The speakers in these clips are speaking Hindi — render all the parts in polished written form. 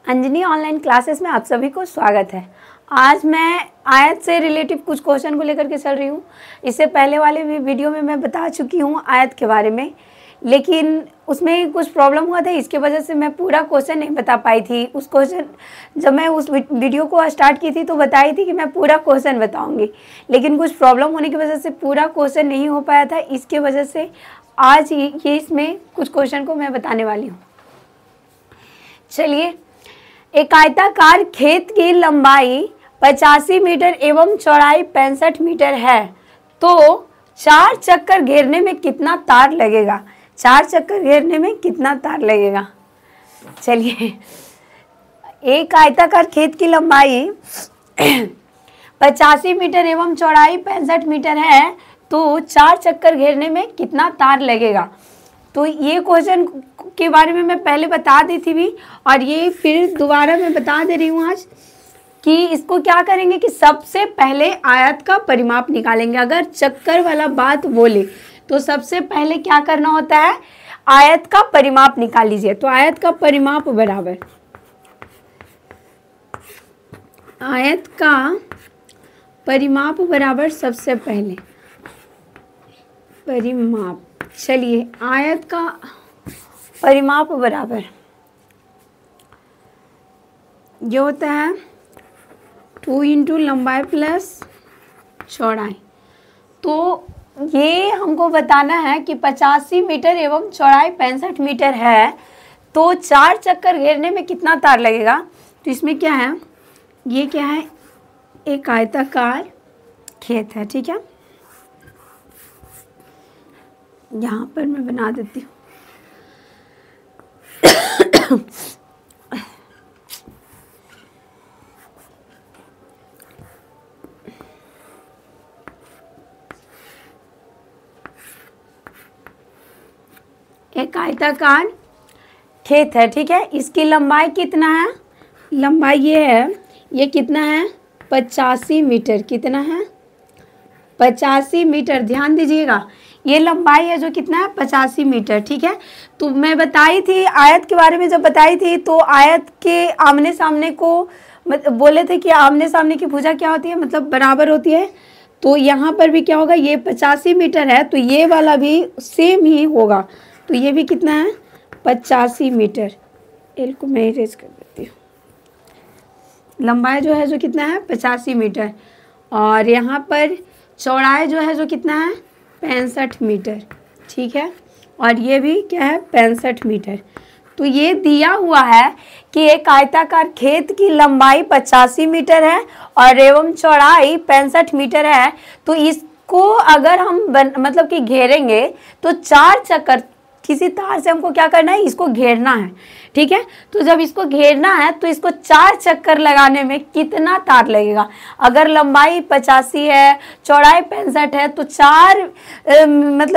अंजनी ऑनलाइन क्लासेस में आप सभी को स्वागत है। आज मैं आयत से रिलेटिव कुछ क्वेश्चन को लेकर के चल रही हूँ। इससे पहले वाले भी वीडियो में मैं बता चुकी हूँ आयत के बारे में, लेकिन उसमें कुछ प्रॉब्लम हुआ था, इसके वजह से मैं पूरा क्वेश्चन नहीं बता पाई थी। उस क्वेश्चन जब मैं उस वीडियो को स्टार्ट की थी तो बताई थी कि मैं पूरा क्वेश्चन बताऊँगी, लेकिन कुछ प्रॉब्लम होने की वजह से पूरा क्वेश्चन नहीं हो पाया था। इसके वजह से आज ये इसमें कुछ क्वेश्चन को मैं बताने वाली हूँ। चलिए, एक आयताकार खेत की लंबाई 85 मीटर एवं चौड़ाई 65 मीटर है, तो 4 चक्कर घेरने में कितना तार लगेगा? 4 चक्कर घेरने में कितना तार लगेगा? चलिए, एक आयताकार खेत की लंबाई 85 मीटर एवं चौड़ाई 65 मीटर है, तो 4 चक्कर घेरने में कितना तार लगेगा? तो ये क्वेश्चन के बारे में मैं पहले बता दी थी भी, और ये फिर दोबारा मैं बता दे रही हूँ आज कि इसको क्या करेंगे कि सबसे पहले आयत का परिमाप निकालेंगे। अगर चक्कर वाला बात बोले तो सबसे पहले क्या करना होता है, आयत का परिमाप निकाल लीजिए। तो आयत का परिमाप बराबर, आयत का परिमाप बराबर सबसे पहले परिमाप। चलिए, आयत का परिमाप बराबर ये होता है 2 इंटू लंबाई प्लस चौड़ाई। तो ये हमको बताना है कि 85 मीटर एवं चौड़ाई 65 मीटर है, तो 4 चक्कर घेरने में कितना तार लगेगा? तो इसमें क्या है, ये क्या है, एक आयताकार खेत है, ठीक है। यहाँ पर मैं बना देती हूँ। एक आयताकार खेत है, ठीक है। इसकी लंबाई कितना है? लंबाई ये है, ये कितना है, 85 मीटर। कितना है? 85 मीटर। ध्यान दीजिएगा, ये लंबाई है जो कितना है, 85 मीटर, ठीक है। तो मैं बताई थी आयत के बारे में, जब बताई थी तो आयत के आमने सामने को बोले थे कि आमने सामने की भुजा क्या होती है, मतलब बराबर होती है। तो यहाँ पर भी क्या होगा, ये 85 मीटर है तो ये वाला भी सेम ही होगा। तो ये भी कितना है, 85 मीटर। एल को मैं इरेज कर देती हूँ। लंबाई जो है जो कितना है, 85 मीटर, और यहाँ पर चौड़ाई जो है जो कितना है, 65 मीटर, ठीक है। और ये भी क्या है, 65 मीटर। तो ये दिया हुआ है कि एक आयताकार खेत की लंबाई 85 मीटर है और एवं चौड़ाई 65 मीटर है, तो इसको अगर हम मतलब कि घेरेंगे तो 4 चक्कर, किसी तार से हमको क्या करना है, इसको घेरना है, ठीक है। तो जब इसको घेरना है तो इसको 4 चक्कर लगाने में कितना तार लगेगा? अगर लंबाई 85 है, चौड़ाई 65 है, तो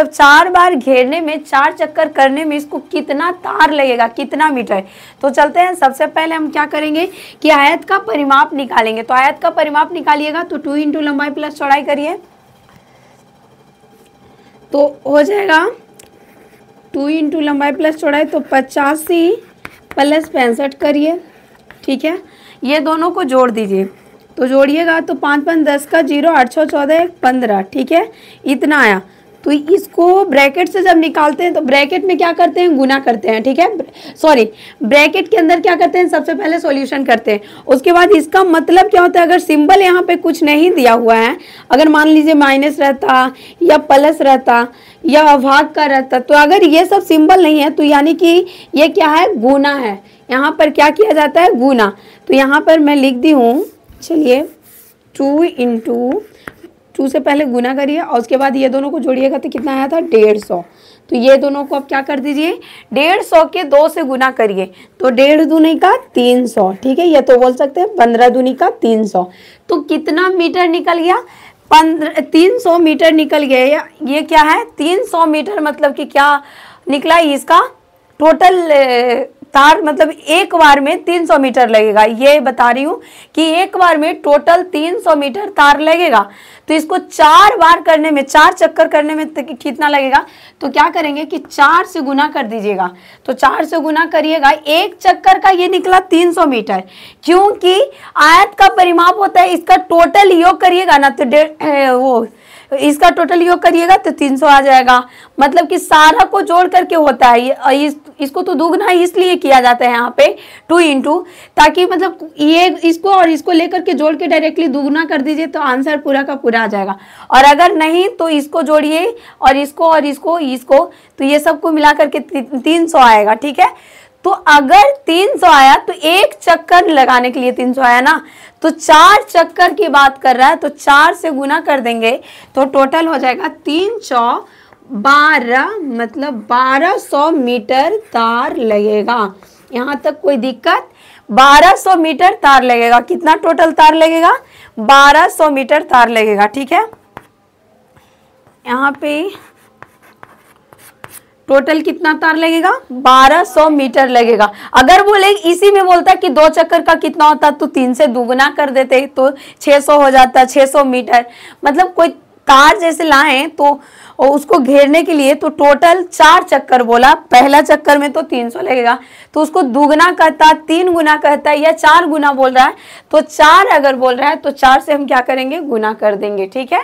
4 बार घेरने में, 4 चक्कर करने में इसको कितना तार लगेगा, कितना मीटर? तो चलते हैं, सबसे पहले हम क्या करेंगे कि आयत का परिमाप निकालेंगे। तो आयत का परिमाप निकालिएगा तो 2 इंटू लंबाई प्लस चौड़ाई करिए, तो हो जाएगा 2 इंटू लंबाई प्लस चौड़ाई, तो 85 प्लस 65 करिए, ठीक है। ये दोनों को जोड़ दीजिए, तो जोड़िएगा तो 5 5 10 का 0, 8 6 14 15, ठीक है, इतना आया। तो इसको ब्रैकेट से जब निकालते हैं तो ब्रैकेट में क्या करते हैं, गुना करते हैं, ठीक है। सॉरी, ब्रैकेट के अंदर क्या करते हैं, सबसे पहले सॉल्यूशन करते हैं। उसके बाद इसका मतलब क्या होता है, अगर सिंबल यहाँ पे कुछ नहीं दिया हुआ है, अगर मान लीजिए माइनस रहता या प्लस रहता या भाग का रहता, तो अगर ये सब सिंबल नहीं है तो यानी कि ये क्या है, गुना है। यहाँ पर क्या किया जाता है, गुना। तो यहाँ पर मैं लिख दी हूँ, चलिए 2 इंटू 2 से पहले गुना करिए और उसके बाद ये दोनों को जोड़िएगा तो कितना आया था, 150। तो ये दोनों को अब क्या कर दीजिए, 150 के 2 से गुना करिए, तो 1.5 दूनी का 300, ठीक है। ये तो बोल सकते हैं 15 दूनी का 300। तो कितना मीटर निकल गया, 300 मीटर निकल गया। ये क्या है, 300 मीटर, मतलब कि क्या निकला, इसका टोटल तार मतलब एक बार में 300 मीटर लगेगा, ये बता रही हूँ कि एक बार में टोटल 300 मीटर तार लगेगा। तो इसको 4 बार करने में, 4 चक्कर करने में कितना लगेगा, तो क्या करेंगे कि 4 से गुना कर दीजिएगा। तो 4 से गुना करिएगा, एक चक्कर का ये निकला 300 मीटर। क्योंकि आयत का परिमाप होता है, इसका टोटल योग करिएगा ना तो इसका टोटल योग करिएगा तो 300 आ जाएगा। मतलब कि सारा को जोड़ करके होता है इसको तो दुगना इसलिए किया जाता है यहाँ पे 2 इंटू, ताकि मतलब ये इसको और इसको लेकर के जोड़ के डायरेक्टली दुगना कर दीजिए तो आंसर पूरा का पूरा आ जाएगा। और अगर नहीं तो इसको जोड़िए और इसको तो ये सबको मिला करके 300 आएगा। ठीक है, तो अगर 300 आया तो एक चक्कर लगाने के लिए 300 आया ना, तो 4 चक्कर की बात कर रहा है तो 4 से गुना कर देंगे तो टोटल हो जाएगा 312, मतलब 1200 मीटर तार लगेगा। यहाँ तक कोई दिक्कत? 1200 मीटर तार लगेगा। कितना टोटल तार लगेगा? 1200 मीटर तार लगेगा। ठीक है, यहाँ पे टोटल कितना तार लगेगा? 1200 मीटर लगेगा। अगर बोले इसी में बोलता कि 2 चक्कर का कितना होता तो 3 से दुगुना कर देते तो 600 हो जाता, 600 मीटर। मतलब कोई तार जैसे लाएं तो उसको घेरने के लिए तो टोटल 4 चक्कर बोला, पहला चक्कर में तो 300 लगेगा, तो उसको दुगना कहता, 3 गुना कहता है या 4 गुना बोल रहा है, तो 4 अगर बोल रहा है तो 4 से हम क्या करेंगे? गुना कर देंगे। ठीक है,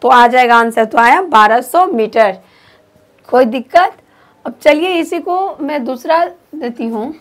तो आ जाएगा आंसर, तो आया 1200 मीटर। कोई दिक्कत? अब चलिए इसी को मैं दूसरा देती हूँ।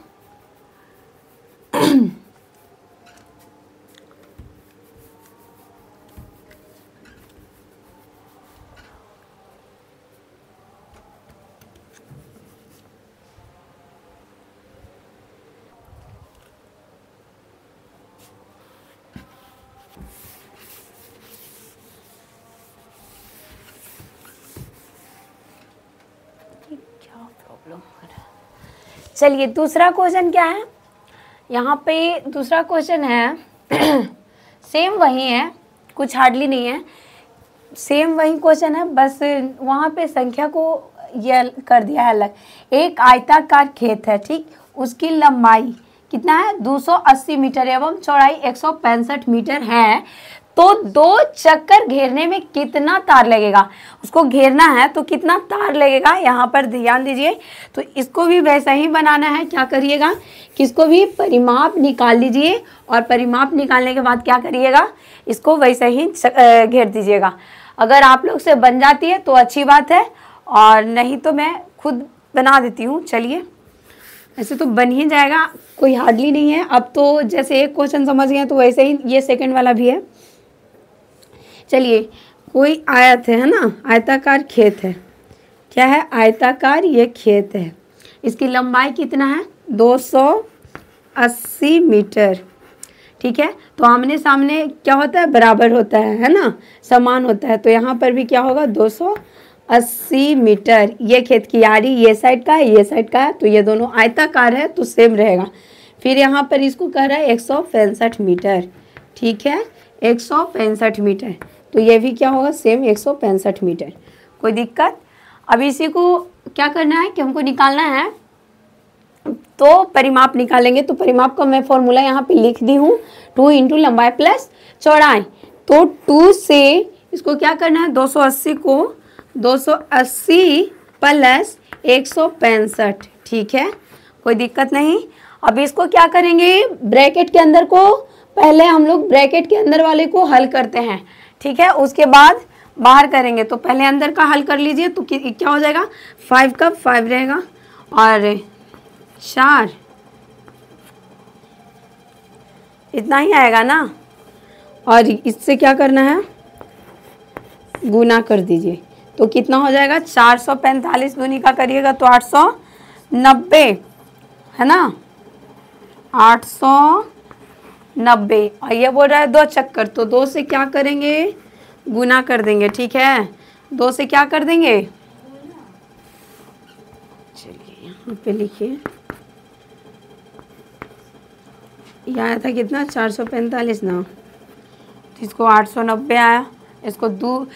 चलिए दूसरा क्वेश्चन क्या है, यहाँ पे दूसरा क्वेश्चन है सेम वही है, कुछ हार्डली नहीं है, सेम वही क्वेश्चन है, बस वहाँ पे संख्या को ये कर दिया है अलग। एक आयताकार खेत है, ठीक, उसकी लंबाई कितना है? 280 मीटर एवं चौड़ाई 165 मीटर है। तो 2 चक्कर घेरने में कितना तार लगेगा? उसको घेरना है तो कितना तार लगेगा, यहाँ पर ध्यान दीजिए। तो इसको भी वैसा ही बनाना है। क्या करिएगा कि इसको भी परिमाप निकाल लीजिए और परिमाप निकालने के बाद क्या करिएगा, इसको वैसे ही घेर दीजिएगा। अगर आप लोग से बन जाती है तो अच्छी बात है, और नहीं तो मैं खुद बना देती हूँ। चलिए, ऐसे तो बन ही जाएगा, कोई हार्डली नहीं है। अब तो जैसे एक क्वेश्चन समझ गए तो वैसे ही ये सेकंड वाला भी है। चलिए, कोई आयत है ना, आयताकार खेत है। क्या है? आयताकार ये खेत है। इसकी लंबाई कितना है? 280 मीटर। ठीक है, तो आमने सामने क्या होता है? बराबर होता है ना, समान होता है। तो यहाँ पर भी क्या होगा? 280 मीटर। ये खेत की यारी ये साइड का है, ये साइड का है, तो ये दोनों आयताकार है तो सेम रहेगा। फिर यहाँ पर इसको कह रहा है 165 मीटर। ठीक है, 165 मीटर, तो ये भी क्या होगा? सेम 165 मीटर। कोई दिक्कत? अब इसी को क्या करना है कि हमको निकालना है, तो परिमाप निकालेंगे। तो परिमाप का मैं फॉर्मूला यहाँ पे लिख दी हूँ, 2 इंटू लंबाई प्लस चौड़ाई। तो 2 से इसको क्या करना है? 280 को 280 प्लस 165। ठीक है, कोई दिक्कत नहीं। अब इसको क्या करेंगे? ब्रैकेट के अंदर को पहले हम लोग ब्रैकेट के अंदर वाले को हल करते हैं। ठीक है, उसके बाद बाहर करेंगे। तो पहले अंदर का हल कर लीजिए, तो क्या हो जाएगा? 5 का 5 रहेगा और 4, इतना ही आएगा ना। और इससे क्या करना है? गुना कर दीजिए, तो कितना हो जाएगा? 445 दूनी का करिएगा तो 890 है ना, 890। और ये बोल रहा है 2 चक्कर, तो 2 से क्या करेंगे? गुना कर देंगे। ठीक है, 2 से क्या कर देंगे? चलिए यहाँ पे लिखिए, ये आया था कितना? 445 ना, तो इसको 890 आया। इसको दो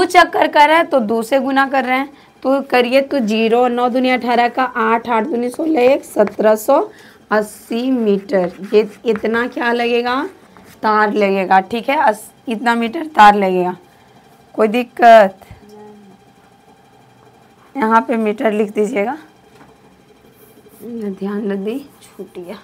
चक्कर कर रहे हैं तो 2 से गुना कर रहे हैं, तो करिए तो 0 9 दूनी 18 का 8 8 दूनी 16 1 1780 मीटर। ये इतना क्या लगेगा, तार लगेगा। ठीक है, इतना मीटर तार लगेगा। कोई दिक्कत? यहाँ पे मीटर लिख दीजिएगा, ध्यान दी छूट गया।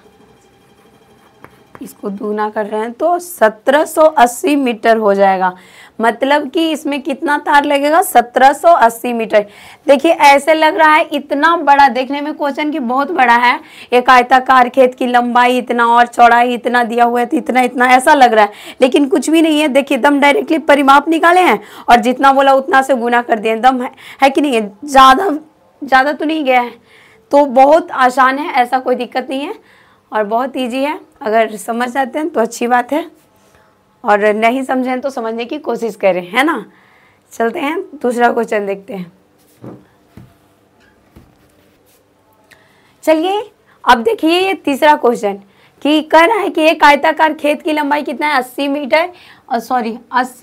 इसको दूना कर रहे हैं तो 1780 मीटर हो जाएगा। मतलब कि इसमें कितना तार लगेगा, 1780 मीटर। देखिए ऐसे लग रहा है इतना बड़ा, देखने में क्वेश्चन की बहुत बड़ा है। एक आयताकार खेत की लंबाई इतना और चौड़ाई इतना दिया हुआ है, तो इतना इतना ऐसा लग रहा है, लेकिन कुछ भी नहीं है। देखिए एकदम डायरेक्टली परिमाप निकाले हैं और जितना बोला उतना से गुना कर दिए। एकदम है कि नहीं है, ज़्यादा तो नहीं गया है। तो बहुत आसान है, ऐसा कोई दिक्कत नहीं है और बहुत ईजी है। अगर समझ जाते हैं तो अच्छी बात है, और नहीं समझें तो समझने की कोशिश करें, है ना। चलते हैं दूसरा क्वेश्चन देखते हैं। चलिए अब देखिए ये तीसरा क्वेश्चन कि कह रहा है कि एक आयताकार खेत की लंबाई कितना है, 80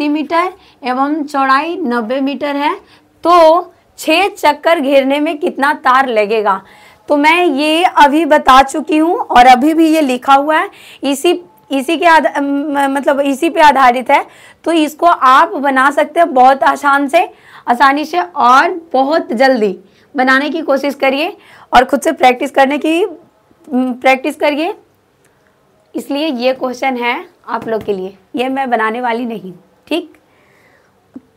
मीटर एवं चौड़ाई 90 मीटर है, तो 6 चक्कर घेरने में कितना तार लगेगा। तो मैं ये अभी बता चुकी हूँ और अभी भी ये लिखा हुआ है, इसी के मतलब इसी पे आधारित है। तो इसको आप बना सकते हैं बहुत आसानी से और बहुत जल्दी। बनाने की कोशिश करिए और खुद से प्रैक्टिस करिए। इसलिए ये क्वेश्चन है आप लोग के लिए, ये मैं बनाने वाली नहीं, ठीक।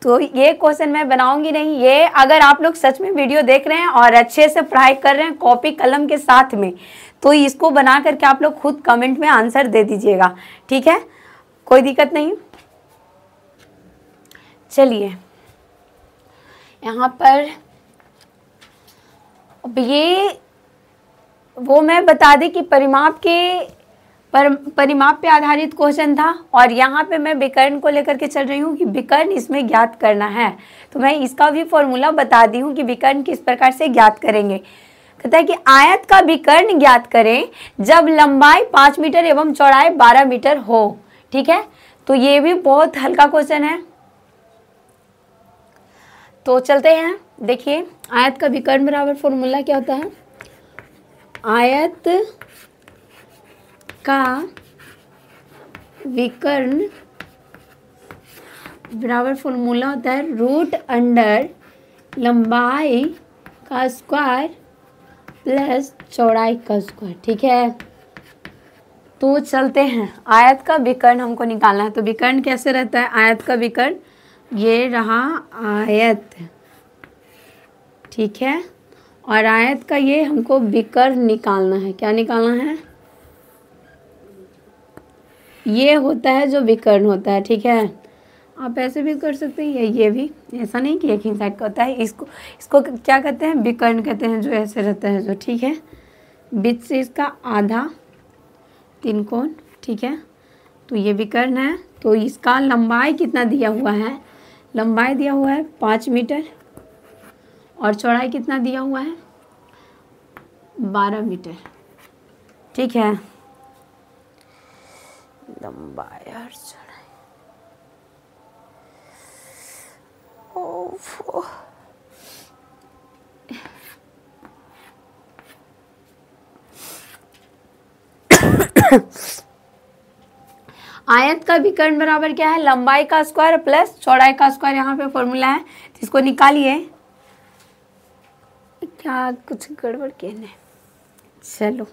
तो ये क्वेश्चन मैं बनाऊंगी नहीं। ये अगर आप लोग सच में वीडियो देख रहे हैं और अच्छे से पढ़ाई कर रहे हैं कॉपी कलम के साथ में, तो इसको बना करके आप लोग खुद कमेंट में आंसर दे दीजिएगा, ठीक है, कोई दिक्कत नहीं। चलिए यहाँ पर अब ये वो मैं बता दें कि परिमाप पे आधारित क्वेश्चन था, और यहाँ पे मैं विकर्ण को लेकर के चल रही हूँ कि विकर्ण इसमें ज्ञात करना है। तो मैं इसका भी फॉर्मूला बता दी हूँ कि विकर्ण किस प्रकार से ज्ञात करेंगे। कहता है कि आयत का विकर्ण ज्ञात करें जब लंबाई 5 मीटर एवं चौड़ाई 12 मीटर हो। ठीक है, तो ये भी बहुत हल्का क्वेश्चन है। तो चलते हैं, देखिए आयत का विकर्ण बराबर फॉर्मूला क्या होता है। आयत का विकर्ण बराबर फॉर्मूला होता है रूट अंडर लंबाई का स्क्वायर प्लस चौड़ाई का स्क्वायर। ठीक है, तो चलते हैं, आयत का विकर्ण हमको निकालना है। तो विकर्ण कैसे रहता है, आयत का विकर्ण ये रहा आयत, ठीक है, और आयत का ये हमको विकर्ण निकालना है। क्या निकालना है, ये होता है जो विकर्ण होता है। ठीक है, आप ऐसे भी कर सकते हैं, ये भी, ऐसा नहीं कि एक ही साइड का होता है। इसको क्या कहते हैं, विकर्ण कहते हैं, जो ऐसे रहता है जो। ठीक है, बीच से इसका आधा तिनकोण। ठीक है, तो ये विकर्ण है। तो इसका लंबाई कितना दिया हुआ है, लंबाई दिया हुआ है 5 मीटर और चौड़ाई कितना दिया हुआ है 12 मीटर। ठीक है, लंबाई और चौड़ाई, आयत का विकर्ण बराबर क्या है, लंबाई का स्क्वायर प्लस चौड़ाई का स्क्वायर। यहाँ पे फॉर्मूला है, इसको निकालिए। क्या कुछ गड़बड़ कहने, चलो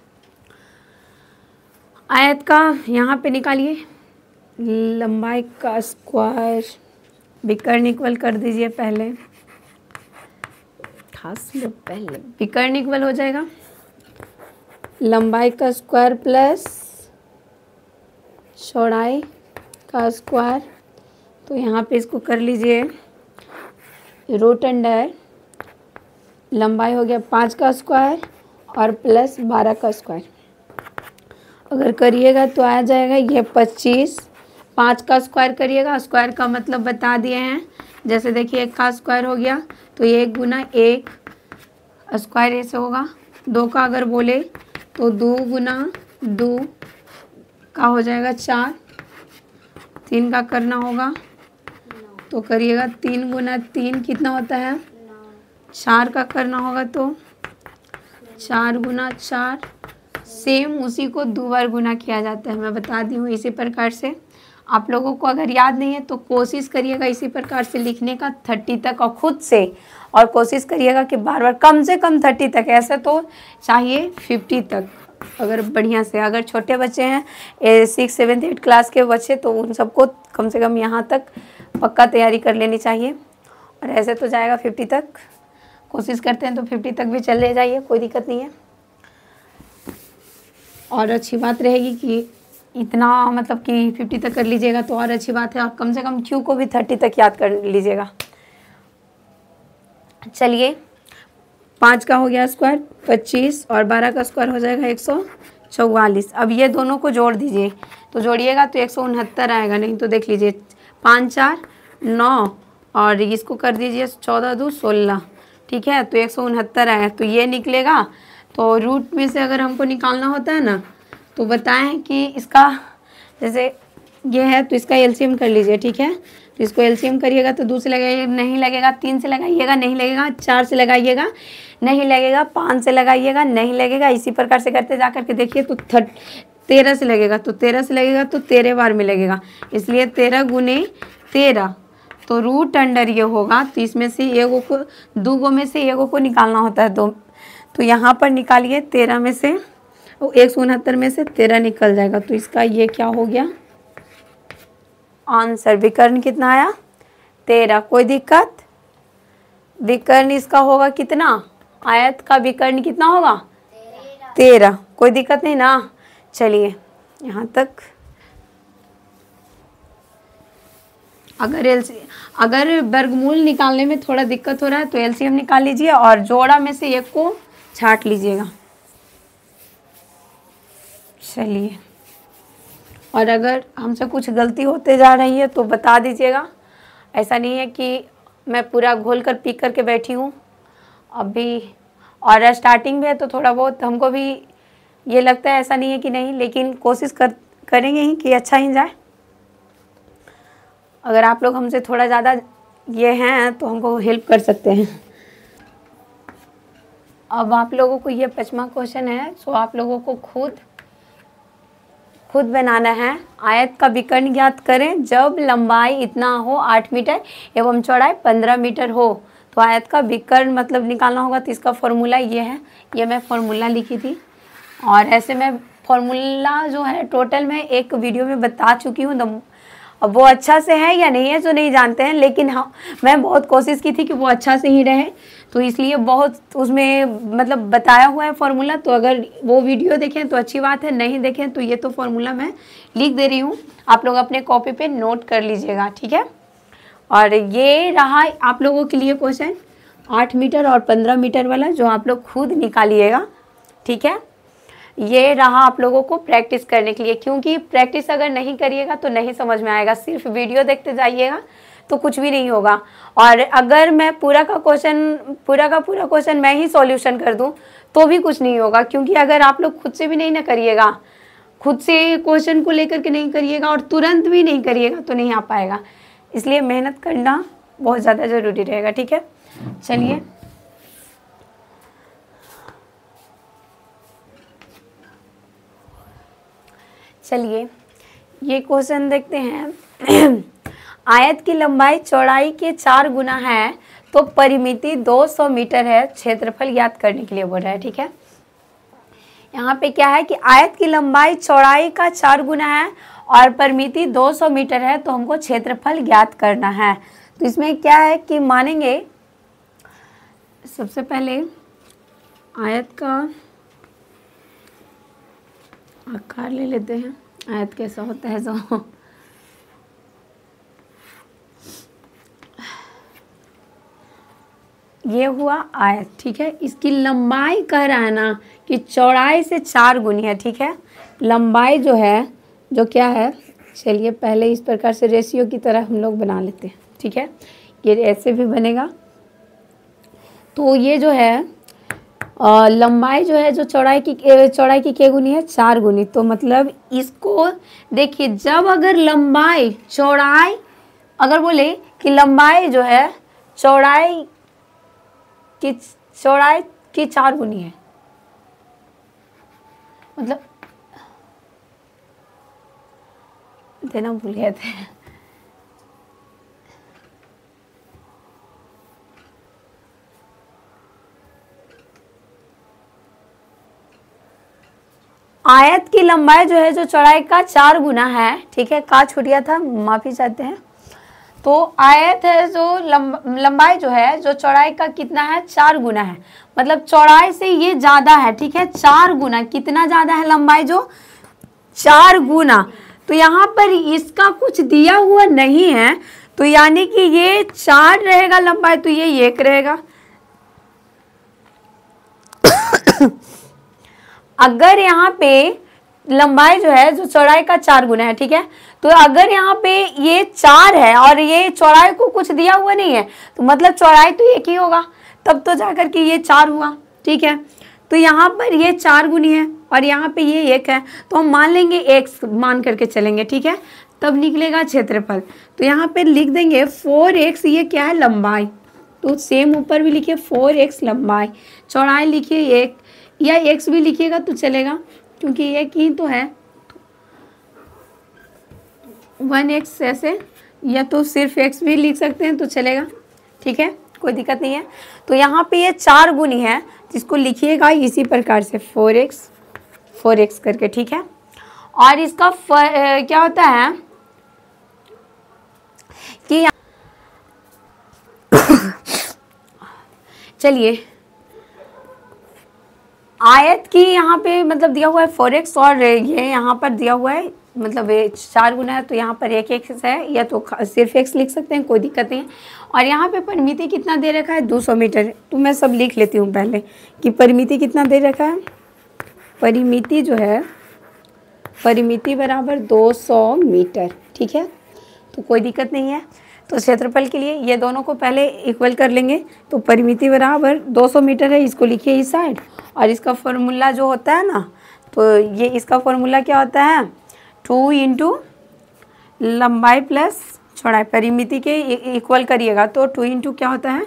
आयत का यहाँ पे निकालिए, लंबाई का स्क्वायर, विकर्ण इक्वल कर दीजिए पहले, खास लो पहले, विकर्ण इक्वल हो जाएगा लंबाई का स्क्वायर प्लस चौड़ाई का स्क्वायर। तो यहाँ पे इसको कर लीजिए, रूट अंडर लंबाई हो गया 5 का स्क्वायर और प्लस 12 का स्क्वायर। अगर करिएगा तो आ जाएगा ये 25। 5 का स्क्वायर करिएगा, स्क्वायर का मतलब बता दिए हैं। जैसे देखिए 1 का स्क्वायर हो गया तो 1 गुना 1 स्क्वायर ऐसे होगा। 2 का अगर बोले तो 2 गुना 2 का हो जाएगा 4। 3 का करना होगा तो करिएगा 3 गुना 3 कितना होता है 4 का करना होगा तो 4 गुना 4, सेम उसी को 2 बार गुना किया जाता है। मैं बता दी हूँ इसी प्रकार से। आप लोगों को अगर याद नहीं है तो कोशिश करिएगा इसी प्रकार से लिखने का 30 तक, और खुद से, और कोशिश करिएगा कि बार बार कम से कम 30 तक, ऐसा तो चाहिए 50 तक अगर बढ़िया से। अगर छोटे बच्चे हैं 6, 7, 8 क्लास के बच्चे, तो उन सबको कम से कम यहाँ तक पक्का तैयारी कर लेनी चाहिए। और ऐसे तो जाएगा 50 तक, कोशिश करते हैं तो 50 तक भी चले जाइए, कोई दिक्कत नहीं है। और अच्छी बात रहेगी कि इतना मतलब कि 50 तक कर लीजिएगा तो और अच्छी बात है। और कम से कम क्यू को भी 30 तक याद कर लीजिएगा। चलिए, 5 का हो गया स्क्वायर 25, और 12 का स्क्वायर हो जाएगा 144। अब ये दोनों को जोड़ दीजिए, तो जोड़िएगा तो 169 आएगा। नहीं तो देख लीजिए 5 4 9, और इसको कर दीजिए 14 2 16, ठीक है, तो 169 आया। तो ये निकलेगा। तो रूट में से अगर हमको निकालना होता है ना, तो बताएं कि इसका जैसे ये है तो इसका एलसीएम कर लीजिए, ठीक है। तो इसको एलसीएम करिएगा तो 2 से लगाइए, नहीं लगेगा, 3 से लगाइएगा, नहीं लगेगा, 4 से लगाइएगा, नहीं लगेगा, 5 से लगाइएगा, नहीं लगेगा। इसी प्रकार से करते जा करके देखिए तो 13 से लगेगा, तो 13 से लगेगा तो 13 बार में लगेगा, इसलिए 13 गुने 13, तो रूट अंडर ये होगा। तो इसमें से एगो को, 2 गो में से एगो को निकालना होता है, तो यहाँ पर निकालिए 13 में से, 169 में से 13 निकल जाएगा। तो इसका ये क्या हो गया आंसर। विकर्ण कितना आया 13। कोई दिक्कत? विकर्ण इसका होगा कितना, आयत का विकर्ण कितना होगा 13। कोई दिक्कत नहीं ना। चलिए यहाँ तक। अगर वर्गमूल निकालने में थोड़ा दिक्कत हो रहा है तो एलसीएम निकाल लीजिए और जोड़ा में से एक को छांट लीजिएगा। चलिए, और अगर हमसे कुछ गलती होते जा रही है तो बता दीजिएगा। ऐसा नहीं है कि मैं पूरा घोल कर पी कर के बैठी हूँ अभी, और स्टार्टिंग में है तो थोड़ा बहुत हमको भी ये लगता है, ऐसा नहीं है कि नहीं, लेकिन कोशिश करेंगे ही कि अच्छा ही जाए। अगर आप लोग हमसे थोड़ा ज़्यादा ये हैं तो हमको हेल्प कर सकते हैं। अब आप लोगों को ये 5वां क्वेश्चन है, सो आप लोगों को खुद बनाना है। आयत का विकर्ण ज्ञात करें जब लंबाई इतना हो 8 मीटर एवं चौड़ाई 15 मीटर हो। तो आयत का विकर्ण मतलब निकालना होगा। तो इसका फॉर्मूला ये है, ये मैं फॉर्मूला लिखी थी, और ऐसे मैं फॉर्मूला जो है टोटल मैं एक वीडियो में बता चुकी हूँ। तो अब वो अच्छा से है या नहीं है जो नहीं जानते हैं, लेकिन हाँ मैं बहुत कोशिश की थी कि वो अच्छा से ही रहे, तो इसलिए बहुत उसमें मतलब बताया हुआ है फॉर्मूला। तो अगर वो वीडियो देखें तो अच्छी बात है, नहीं देखें तो ये तो फॉर्मूला मैं लिख दे रही हूँ, आप लोग अपने कॉपी पे नोट कर लीजिएगा, ठीक है। और ये रहा आप लोगों के लिए क्वेश्चन 8 मीटर और 15 मीटर वाला, जो आप लोग खुद निकालिएगा, ठीक है। ये रहा आप लोगों को प्रैक्टिस करने के लिए, क्योंकि प्रैक्टिस अगर नहीं करिएगा तो नहीं समझ में आएगा। सिर्फ वीडियो देखते जाइएगा तो कुछ भी नहीं होगा। और अगर मैं पूरा का पूरा क्वेश्चन मैं ही सॉल्यूशन कर दूं तो भी कुछ नहीं होगा, क्योंकि अगर आप लोग खुद से भी नहीं ना करिएगा, खुद से क्वेश्चन को लेकर के नहीं करिएगा और तुरंत भी नहीं करिएगा तो नहीं आ पाएगा। इसलिए मेहनत करना बहुत ज़्यादा ज़रूरी रहेगा, ठीक है। चलिए ये क्वेश्चन देखते हैं। आयत की लंबाई चौड़ाई के 4 गुना है तो परिमिति 200 मीटर है, क्षेत्रफल ज्ञात करने के लिए बोल रहा है, ठीक है। यहाँ पे क्या है कि आयत की लंबाई चौड़ाई का 4 गुना है और परिमिति 200 मीटर है, तो हमको क्षेत्रफल ज्ञात करना है। तो इसमें क्या है कि मानेंगे, सबसे पहले आयत का आकार ले लेते हैं, आयत कैसा होता है जो ये हुआ आयत, ठीक है। इसकी लंबाई कह रहा है ना कि चौड़ाई से 4 गुनी है, ठीक है। लंबाई जो है जो क्या है, चलिए पहले इस प्रकार से रेशियो की तरह हम लोग बना लेते हैं, ठीक है। ये ऐसे भी बनेगा। तो ये जो है लंबाई जो है जो चौड़ाई की के गुनी है 4 गुनी। तो मतलब इसको देखिए, जब अगर लंबाई चौड़ाई अगर बोले कि लंबाई जो है चौड़ाई की चौड़ाई की 4 गुनी है, मतलब देना भूल गए थे। आयत की लंबाई जो है जो चौड़ाई का 4 गुना है, ठीक है, का छूट गया था, माफी चाहते हैं। तो आयत है जो लंबाई जो है जो चौड़ाई का कितना है, 4 गुना है, मतलब चौड़ाई से ये ज्यादा है, ठीक है, 4 गुना। कितना ज्यादा है लंबाई, जो 4 गुना। तो यहाँ पर इसका कुछ दिया हुआ नहीं है, तो यानी कि ये 4 रहेगा लंबाई, तो ये 1 रहेगा। अगर यहाँ पे लंबाई जो है जो चौड़ाई का 4 गुना है, ठीक है, तो अगर यहाँ पे ये 4 है और ये चौड़ाई को कुछ दिया हुआ नहीं है, तो मतलब चौड़ाई तो 1 ही होगा, तब तो जाकर के ये 4 हुआ, ठीक है। तो यहाँ पर ये 4 गुनी है और यहाँ पे ये 1 है, तो हम मान लेंगे x मान करके चलेंगे, ठीक है, तब निकलेगा क्षेत्रफल। तो यहाँ पे लिख देंगे 4x, ये क्या है, लंबाई। तो सेम ऊपर भी लिखिए 4x लंबाई, चौड़ाई लिखिए 1, या x भी लिखिएगा तो चलेगा क्योंकि 1 ही तो है, 1x ऐसे, या तो सिर्फ x भी लिख सकते हैं तो चलेगा, ठीक है, कोई दिक्कत नहीं है। तो यहाँ पे ये 4 गुनी है, जिसको लिखिएगा इसी प्रकार से 4x करके, ठीक है। और इसका क्या होता है कि चलिए आयत की यहाँ पे मतलब दिया हुआ है 4x और ये यहाँ पर दिया हुआ है मतलब ये 4 गुना है, तो यहाँ पर 1x है, या तो सिर्फ x लिख सकते हैं, कोई दिक्कत नहीं है। और यहाँ पे परिमिति कितना दे रखा है, 200 मीटर। तो मैं सब लिख लेती हूँ पहले कि परिमिति कितना दे रखा है। परिमिति जो है, परिमिति बराबर 200 मीटर, ठीक है, तो कोई दिक्कत नहीं है। तो क्षेत्रफल के लिए ये दोनों को पहले इक्वल कर लेंगे। तो परिमिति बराबर 200 मीटर है, इसको लिखिए इस साइड, और इसका फॉर्मूला जो होता है ना, तो ये इसका फॉर्मूला क्या होता है, 2 इंटू लंबाई प्लस चौड़ाई। परिमिति के इक्वल करिएगा तो 2 इंटू क्या होता है,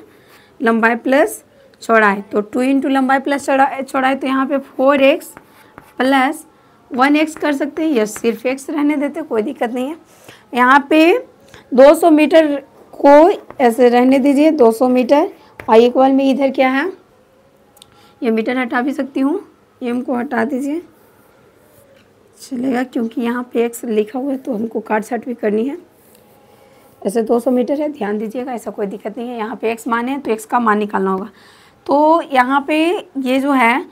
लंबाई प्लस चौड़ाई। तो 2 इंटू लंबाई प्लस चौड़ाई, तो यहाँ पे 4x प्लस 1x कर सकते हैं, या सिर्फ x रहने देते, कोई दिक्कत नहीं है। यहाँ पे 200 मीटर को ऐसे रहने दीजिए, 200 मीटर, और इक्वल में इधर क्या है, ये मीटर हटा भी सकती हूँ, एम को हटा दीजिए चलेगा, क्योंकि यहाँ पे x लिखा हुआ है तो हमको काट छाट भी करनी है। ऐसे 200 मीटर है, ध्यान दीजिएगा, ऐसा कोई दिक्कत नहीं है। यहाँ पे x मान है तो x का मान निकालना होगा। तो यहाँ पे ये जो है,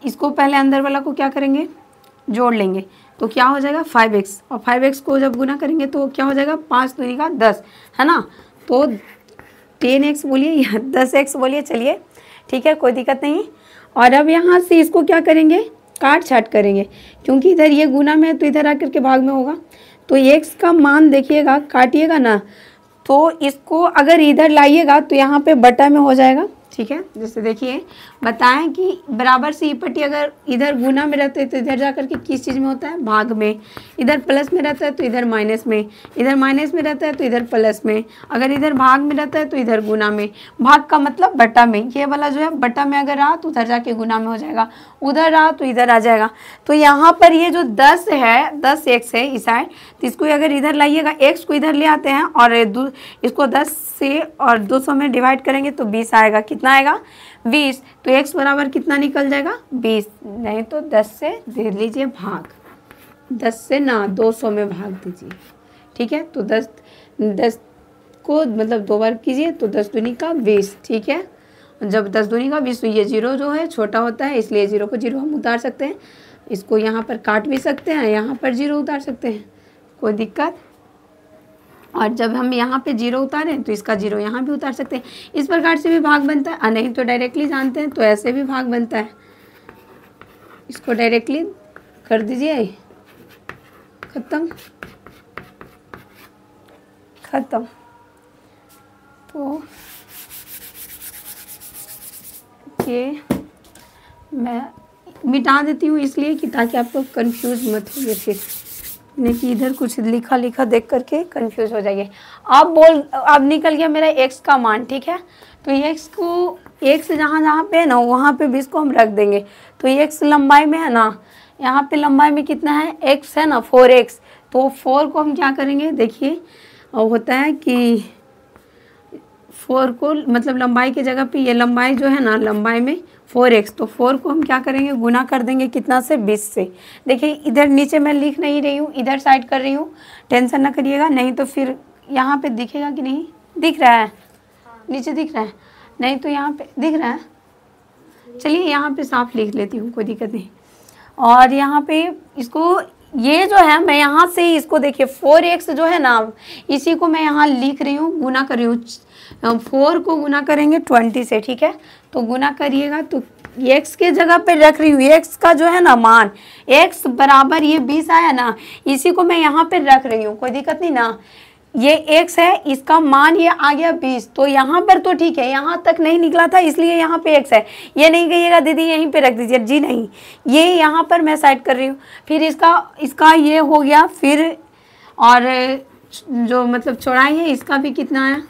इसको पहले अंदर वाला को क्या करेंगे, जोड़ लेंगे, तो क्या हो जाएगा 5x, और 5x को जब गुना करेंगे तो क्या हो जाएगा, 5 दूनी का 10, है ना। तो 10x बोलिए या 10x बोलिए, चलिए ठीक है, कोई दिक्कत नहीं। और अब यहाँ से इसको क्या करेंगे, काट छाट करेंगे, क्योंकि इधर ये गुना में है तो इधर आकर के भाग में होगा। तो x का मान देखिएगा, काटिएगा ना, तो इसको अगर इधर लाइएगा तो यहाँ पे बटा में हो जाएगा, ठीक है। जैसे देखिए बताएं कि बराबर से पट्टी अगर इधर गुना में रहते हैं तो इधर जाकर के किस चीज़ में होता है, भाग में। इधर प्लस में रहता है तो इधर माइनस में, इधर माइनस में रहता है तो इधर प्लस में, अगर इधर भाग में रहता है तो इधर गुना में। भाग का मतलब बटा में, ये वाला जो है बटा में अगर रहा तो उधर जाके गुना में हो जाएगा, उधर रहा तो इधर आ जाएगा। तो यहाँ पर ये जो 10 है, 10x है इस साइड, तो इसको अगर इधर लाइएगा, x को इधर ले आते हैं और इसको 10 से और 200 में डिवाइड करेंगे तो 20 आएगा। कितना आएगा, 20। तो x बराबर कितना निकल जाएगा, 20, नहीं तो 10 से दे लीजिए भाग, 10 से ना 200 में भाग दीजिए, ठीक है। तो 10 को मतलब 2 बार कीजिए तो 10 दूनी का 20, ठीक है। जब 10 दूनी का 20 तो ये 0 जो है छोटा होता है, इसलिए 0 को 0 हम उतार सकते हैं। इसको यहाँ पर काट भी सकते हैं, यहाँ पर 0 उतार सकते हैं, कोई दिक्कत। और जब हम यहाँ पे 0 उतारें तो इसका 0 यहाँ भी उतार सकते हैं। इस प्रकार से भी भाग बनता है, और नहीं तो डायरेक्टली जानते हैं तो ऐसे भी भाग बनता है। इसको डायरेक्टली कर दीजिए, खत्म। तो ये मैं मिटा देती हूँ इसलिए कि ताकि आप लोग कन्फ्यूज मत होइए, फिर नहीं कि इधर कुछ लिखा देख करके कंफ्यूज हो जाइए। अब निकल गया मेरा x का मान, ठीक है। तो x को एक्स जहाँ जहाँ पे है ना वहाँ पे 20 को हम रख देंगे। तो एक्स लंबाई में है ना, यहाँ पे लंबाई में कितना है, एक्स है ना 4x। तो 4 को हम क्या करेंगे, देखिए होता है कि 4 को मतलब लंबाई की जगह पे ये लंबाई जो है ना लंबाई में 4x, तो 4 को हम क्या करेंगे, गुना कर देंगे कितना से, 20 से। देखिए इधर नीचे मैं लिख नहीं रही हूँ, इधर साइड कर रही हूँ, टेंशन ना करिएगा, नहीं तो फिर यहाँ पे दिखेगा कि नहीं, दिख रहा है नीचे दिख रहा है, नहीं तो यहाँ पे दिख रहा है, चलिए यहाँ पे साफ लिख लेती हूँ, कोई दिक्कत नहीं। और यहाँ पे इसको ये जो है मैं यहाँ से ही इसको देखिए 4x जो है ना इसी को मैं यहाँ लिख रही हूँ, गुना कर रही हूँ, 4 को गुना करेंगे 20 से, ठीक है। तो गुना करिएगा तो x के जगह पे रख रही हूँ, x का जो है ना मान, x बराबर ये 20 आया ना, इसी को मैं यहाँ पे रख रही हूँ, कोई दिक्कत नहीं ना। ये x है, इसका मान ये आ गया 20, तो यहाँ पर तो ठीक है, यहाँ तक नहीं निकला था इसलिए यहाँ पे x है। ये नहीं कहिएगा दीदी यहीं पे रख दीजिए, जी नहीं, ये यहाँ पर मैं साइड कर रही हूँ। फिर इसका ये हो गया, फिर और जो मतलब चौड़ाई है इसका भी कितना है,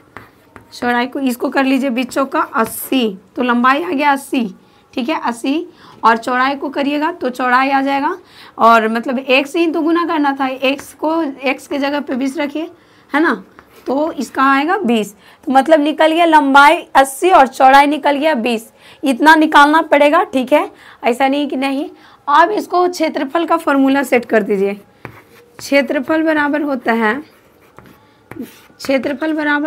चौड़ाई को इसको कर लीजिए 20 चौका 80, तो लंबाई आ गया 80, ठीक है 80, और चौड़ाई को करिएगा तो चौड़ाई आ जाएगा, और मतलब x ही तो गुना करना था, x को x के जगह पे 20 रखिए, है ना, तो इसका आएगा 20। तो मतलब निकल गया लंबाई 80 और चौड़ाई निकल गया 20, इतना निकालना पड़ेगा, ठीक है, ऐसा नहीं कि नहीं। अब इसको क्षेत्रफल का फॉर्मूला सेट कर दीजिए। क्षेत्रफल बराबर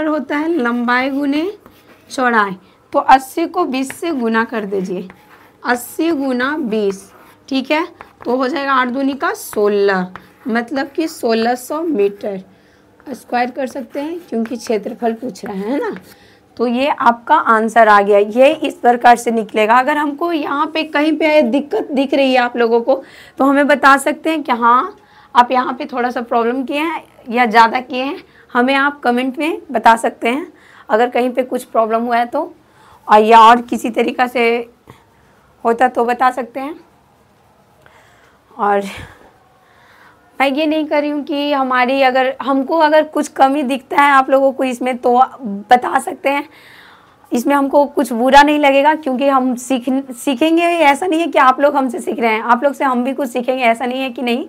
होता है लंबाई गुने चौड़ाई, तो 80 को 20 से गुना कर दीजिए, 80 गुना 20, ठीक है, तो हो जाएगा 8 दूनी का 16, मतलब कि 1600 मीटर स्क्वायर कर सकते हैं, क्योंकि क्षेत्रफल पूछ रहा है ना। तो ये आपका आंसर आ गया, ये इस प्रकार से निकलेगा। अगर हमको यहाँ पे कहीं पे दिक्कत दिख रही है आप लोगों को, तो हमें बता सकते हैं कि हाँ आप यहाँ पे थोड़ा सा प्रॉब्लम किए हैं या ज़्यादा किए हैं, हमें आप कमेंट में बता सकते हैं अगर कहीं पे कुछ प्रॉब्लम हुआ है तो, या और किसी तरीक़ा से होता तो बता सकते हैं। और मैं ये नहीं कर रही हूँ कि हमको अगर कुछ कमी दिखता है आप लोगों को इसमें तो बता सकते हैं, इसमें हमको कुछ बुरा नहीं लगेगा, क्योंकि हम सीखेंगे, ऐसा नहीं है कि आप लोग हमसे सीख रहे हैं, आप लोग से हम भी कुछ सीखेंगे, ऐसा नहीं है कि नहीं।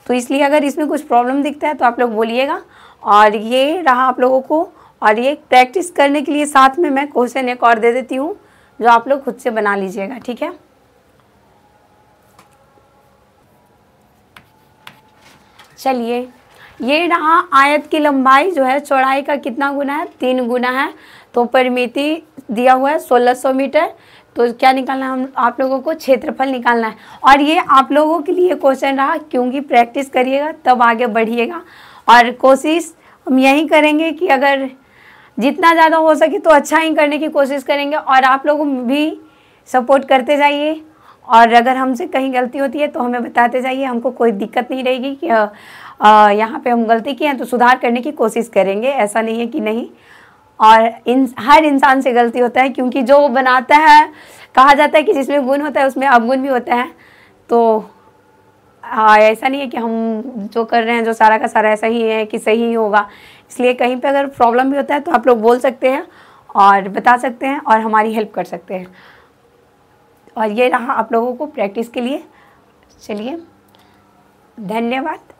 तो इसलिए अगर इसमें कुछ प्रॉब्लम दिखता है तो आप लोग बोलिएगा। और ये रहा आप लोगों को, और ये प्रैक्टिस करने के लिए साथ में मैं क्वेश्चन एक और दे देती हूँ जो आप लोग खुद से बना लीजिएगा, ठीक है। चलिए ये रहा, आयत की लंबाई जो है चौड़ाई का कितना गुना है, 3 गुना है, तो परिमिति दिया हुआ है 1600 मीटर। तो क्या निकालना है, हम आप लोगों को क्षेत्रफल निकालना है। और ये आप लोगों के लिए क्वेश्चन रहा, क्योंकि प्रैक्टिस करिएगा तब आगे बढ़िएगा। और कोशिश हम यही करेंगे कि अगर जितना ज़्यादा हो सके तो अच्छा ही करने की कोशिश करेंगे, और आप लोग भी सपोर्ट करते जाइए। और अगर हमसे कहीं गलती होती है तो हमें बताते जाइए, हमको कोई दिक्कत नहीं रहेगी कि यहाँ पे हम गलती किए हैं तो सुधार करने की कोशिश करेंगे, ऐसा नहीं है कि नहीं। और हर इंसान से गलती होता है, क्योंकि जो बनाता है, कहा जाता है कि जिसमें गुण होता है उसमें अवगुण भी होता है। तो ऐसा नहीं है कि हम जो कर रहे हैं जो सारा का सारा ऐसा ही है कि सही ही होगा। इसलिए कहीं पे अगर प्रॉब्लम भी होता है तो आप लोग बोल सकते हैं और बता सकते हैं और हमारी हेल्प कर सकते हैं। और ये रहा आप लोगों को प्रैक्टिस के लिए। चलिए, धन्यवाद।